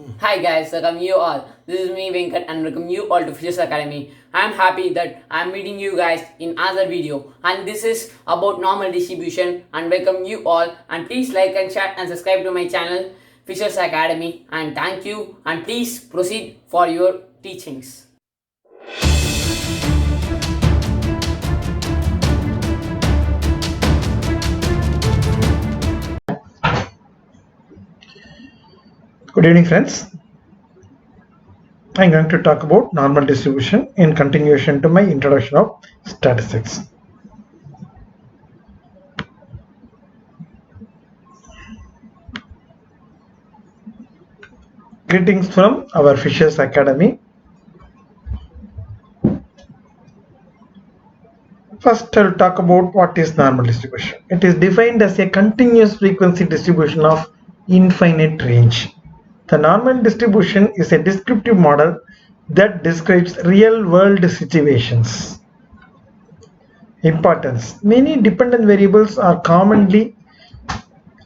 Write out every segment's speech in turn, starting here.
Hi guys, welcome you all. This is me Venkat and welcome you all to Physics Academy. I am happy that I am meeting you guys in another video, and this is about normal distribution, and welcome you all, and please like and share and subscribe to my channel Physics Academy, and thank you, and please proceed for your teachings. Good evening, friends. I'm going to talk about normal distribution in continuation to my introduction of statistics. Greetings from our Fishers Academy. First, I'll talk about what is normal distribution. It is defined as a continuous frequency distribution of infinite range. The normal distribution is a descriptive model that describes real-world situations. Importance. Many dependent variables are commonly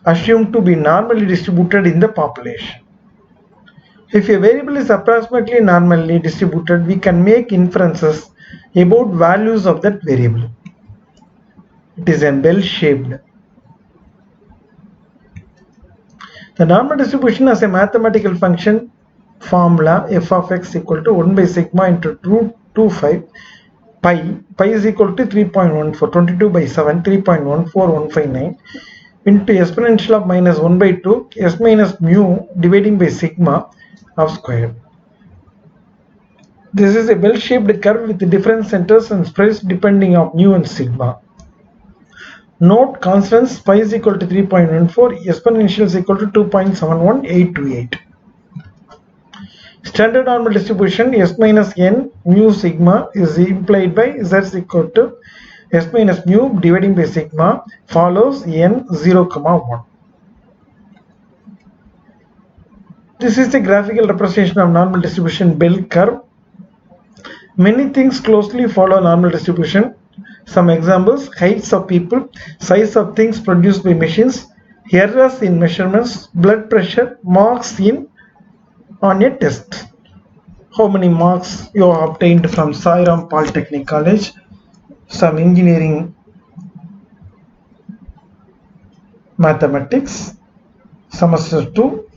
assumed to be normally distributed in the population. If a variable is approximately normally distributed, we can make inferences about values of that variable. It is a bell-shaped. The normal distribution has a mathematical function formula f of x equal to 1 by sigma into root 25 pi is equal to 3.14, 22 by 7, 3.14159 into exponential of minus 1 by 2 s minus mu dividing by sigma of square. This is a bell-shaped curve with different centers and spreads depending on mu and sigma. Note constants pi is equal to 3.14, exponential is equal to 2.71828. Standard normal distribution S minus n mu sigma is implied by z is equal to S minus mu dividing by sigma follows n 0, 1. This is a graphical representation of normal distribution bell curve. Many things closely follow normal distribution. Some examples: heights of people, size of things produced by machines, errors in measurements, blood pressure, marks on a test. How many marks you have obtained from Sairam Polytechnic College, some engineering mathematics, semester 2,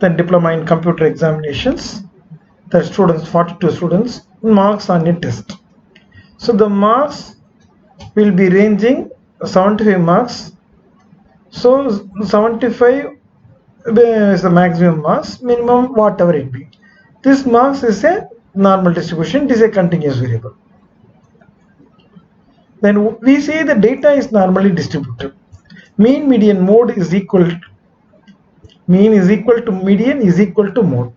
then diploma in computer examinations, the students, 42 students, marks on a test. So the marks will be ranging 75 marks. So 75 is the maximum marks, minimum whatever it be. This marks is a normal distribution, it is a continuous variable. Then we say the data is normally distributed. Mean median mode is equal to mean is equal to median is equal to mode.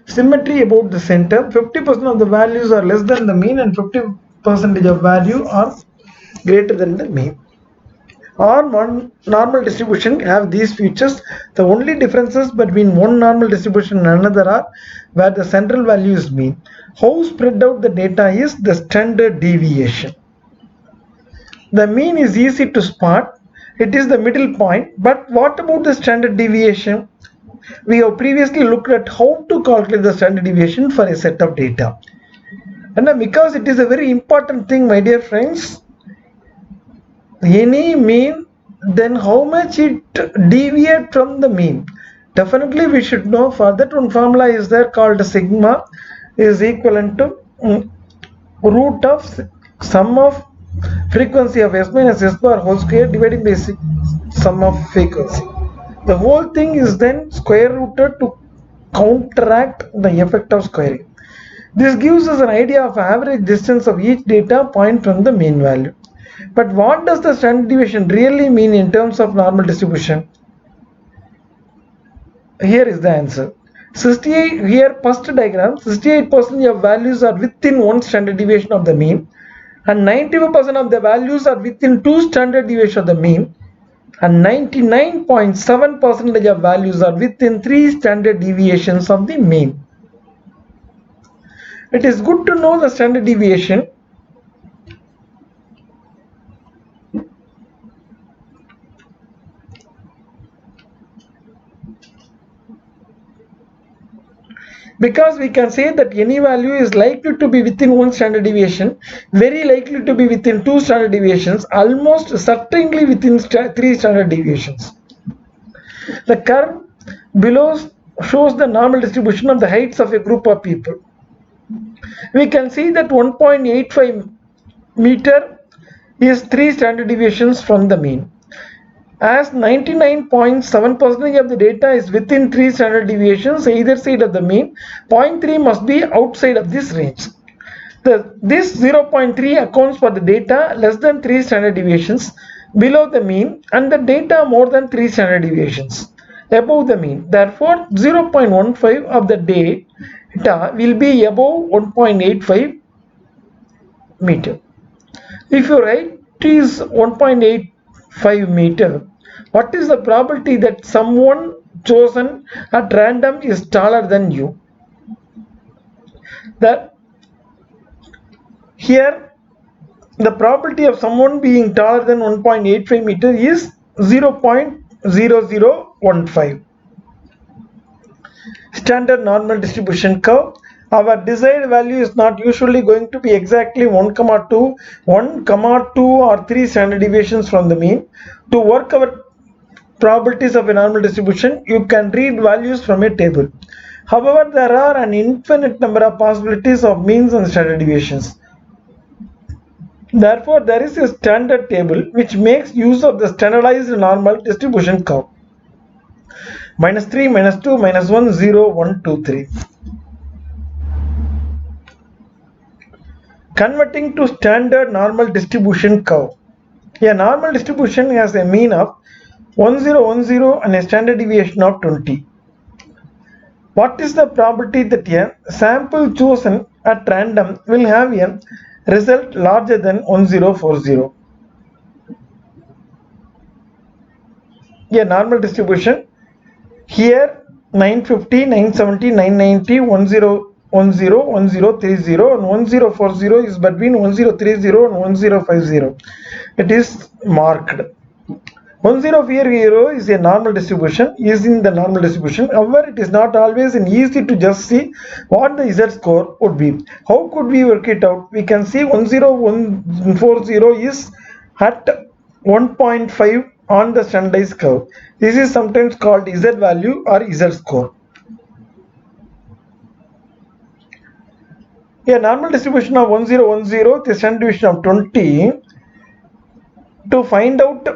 Symmetry about the center, 50% of the values are less than the mean and 50% of value are greater than the mean. Or one normal distribution have these features. The only differences between one normal distribution and another are where the central value is mean. How spread out the data is the standard deviation. The mean is easy to spot. It is the middle point. But what about the standard deviation? We have previously looked at how to calculate the standard deviation for a set of data. And because it is a very important thing, my dear friends, any mean, then how much it deviate from the mean. Definitely we should know. For that, one formula is there called sigma is equivalent to root of sum of frequency of s minus s bar whole square divided by sum of frequency. The whole thing is then square rooted to counteract the effect of squaring. This gives us an idea of average distance of each data point from the mean value. But what does the standard deviation really mean in terms of normal distribution? Here is the answer. 68 here first diagram, 68% of values are within one standard deviation of the mean, and 95% of the values are within two standard deviations of the mean, and 99.7% of values are within 3 standard deviations of the mean. It is good to know the standard deviation. because we can say that any value is likely to be within one standard deviation, very likely to be within two standard deviations, almost certainly within three standard deviations. The curve below shows the normal distribution of the heights of a group of people. We can see that 1.85 meter is 3 standard deviations from the mean. As 99.7% of the data is within 3 standard deviations either side of the mean, 0.3 must be outside of this range. This 0.3 accounts for the data less than 3 standard deviations below the mean and the data more than 3 standard deviations above the mean. Therefore, 0.15 of the data will be above 1.85 meter. If your height is 1.85 meter, what is the probability that someone chosen at random is taller than you? Here the probability of someone being taller than 1.85 meter is 0.0015. Standard normal distribution curve. Our desired value is not usually going to be exactly 1,2, 1,2 or 3 standard deviations from the mean. To work our probabilities of a normal distribution, you can read values from a table. However, there are an infinite number of possibilities of means and standard deviations. Therefore, there is a standard table which makes use of the standardized normal distribution curve. -3, -2, -1, 0, 1, 2, 3. Converting to standard normal distribution curve. A normal distribution has a mean of 1010 and a standard deviation of 20. What is the probability that a sample chosen at random will have a result larger than 1040? A normal distribution. Here 950, 970, 990, 1010, 1030 and 1040 is between 1030 and 1050. It is marked. 1040 is a normal distribution, is in the normal distribution. However, it is not always easy to just see what the Z score would be. How could we work it out? We can see 10140 is at 1.5 on the standardized curve. This is sometimes called Z value or Z score. A normal distribution of 1010, the standard deviation of 20. To find out,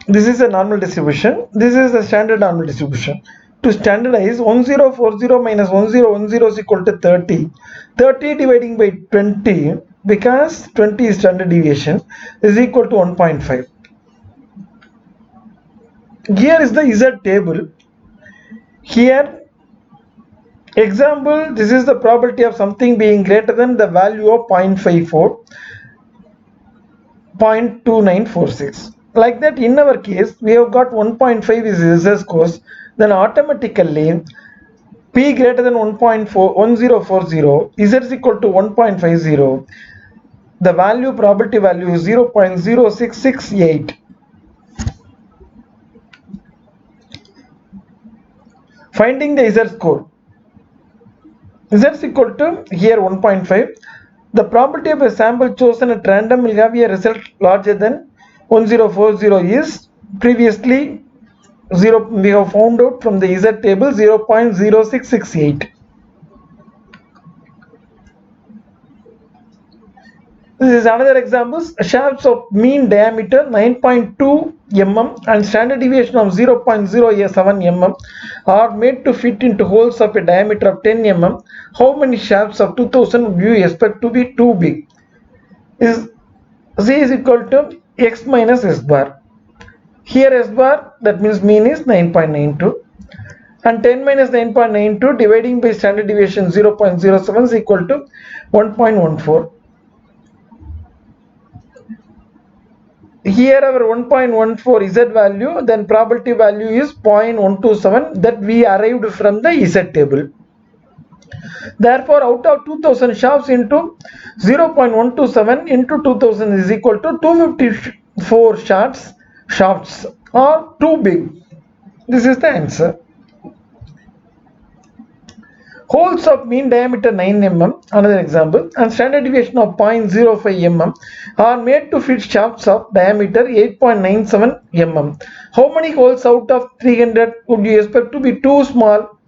this is a normal distribution, this is the standard normal distribution. To standardize, 1040 minus 1010 is equal to 30. 30 dividing by 20, because 20 is standard deviation, is equal to 1.5. Here is the Z table. Here, example, this is the probability of something being greater than the value of 0.54, 0.2946. Like that, in our case, we have got 1.5 is Z scores, then automatically P greater than 1040, Z is equal to 1.50. The value, probability value is 0.0668. Finding the Z score. Z is equal to here 1.5. The probability of a sample chosen at random will have a result larger than 1040 is previously 0. We have found out from the Z table 0.0668. This is another example. Shafts of mean diameter 9.2 mm and standard deviation of 0.07 mm are made to fit into holes of a diameter of 10 mm. How many shafts of 2000 would you expect to be too big? Is Z is equal to x minus s bar. Here s bar, that means mean is 9.92, and 10 minus 9.92 dividing by standard deviation 0.07 is equal to 1.14. Here our 1.14 Z value, then probability value is 0.127 that we arrived from the Z table. Therefore, out of 2000 shafts into 0.127 into 2000 is equal to 254 shafts are too big. This is the answer. Holes of mean diameter 9 mm, another example, and standard deviation of 0.05 mm are made to fit shafts of diameter 8.97 mm. How many holes out of 300 would you expect to be too small?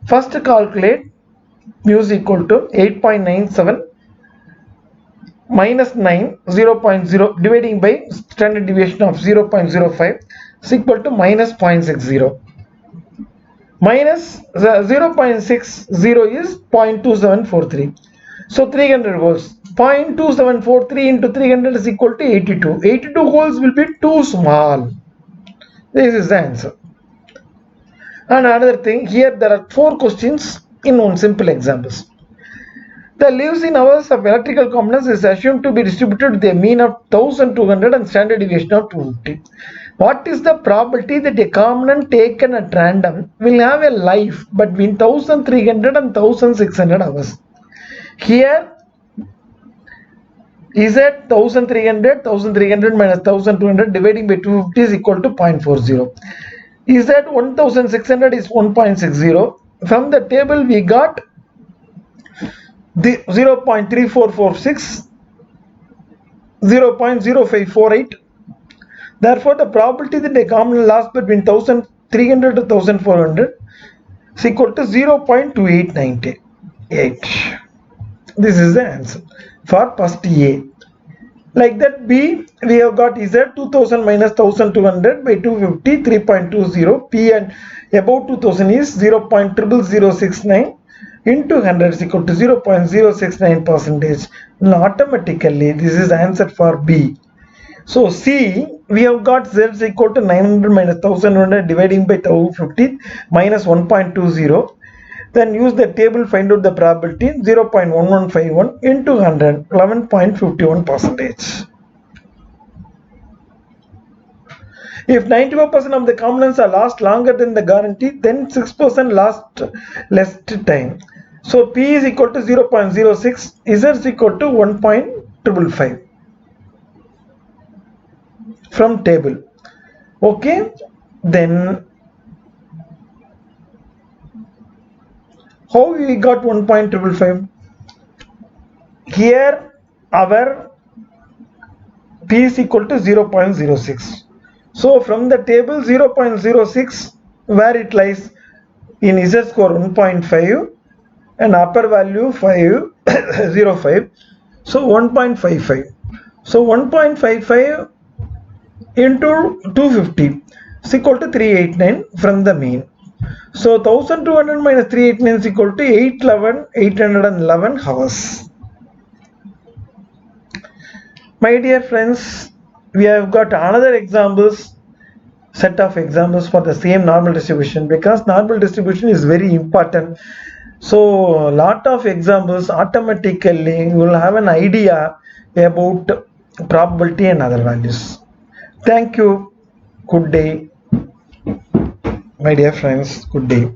First calculate mu is equal to 8.97 minus 9, 0.0 dividing by standard deviation of 0.05 is equal to minus 0.60. Minus 0.60 is 0.2743. So 300 holes. 0.2743 into 300 is equal to 82. 82 holes will be too small. This is the answer. And another thing, here there are 4 questions in one simple examples. The lives in hours of electrical components is assumed to be distributed with a mean of 1200 and standard deviation of 250. What is the probability that a component taken at random will have a life between 1300 and 1600 hours? Here is at 1300 minus 1200 dividing by 250 is equal to 0.40. Is that 1600 is 1.60. From the table we got the 0.3446, 0.0548. Therefore, the probability that a component lasts between 1300 to 1400 is equal to 0.2898. This is the answer for first A. Like that, B, we have got Z 2000 minus 1200 by 250, 3.20. P and above 2000 is 0.00069 into 100 is equal to 0.069 percentage. Now automatically this is the answer for B. So C, we have got Z is equal to 900 minus 1100 dividing by 250 minus 1.20. Then use the table, find out the probability 0.1151 into 100, 11.51 percentage. If 94% of the components are last longer than the guarantee, then 6% last less time. So P is equal to 0.06, Z is equal to 1.555 from table. Okay, then how we got 1.555? Here our P is equal to 0.06. So from the table 0.06, where it lies in Z score 1.5 and upper value 505. So 1.55. So 1.55 into 250 is equal to 389 from the mean. So 1200 minus 389 is equal to 811 hours. My dear friends, we have got another set of examples for the same normal distribution, because normal distribution is very important. So lot of examples, automatically you will have an idea about probability and other values. Thank you. Good day. My dear friends, good day.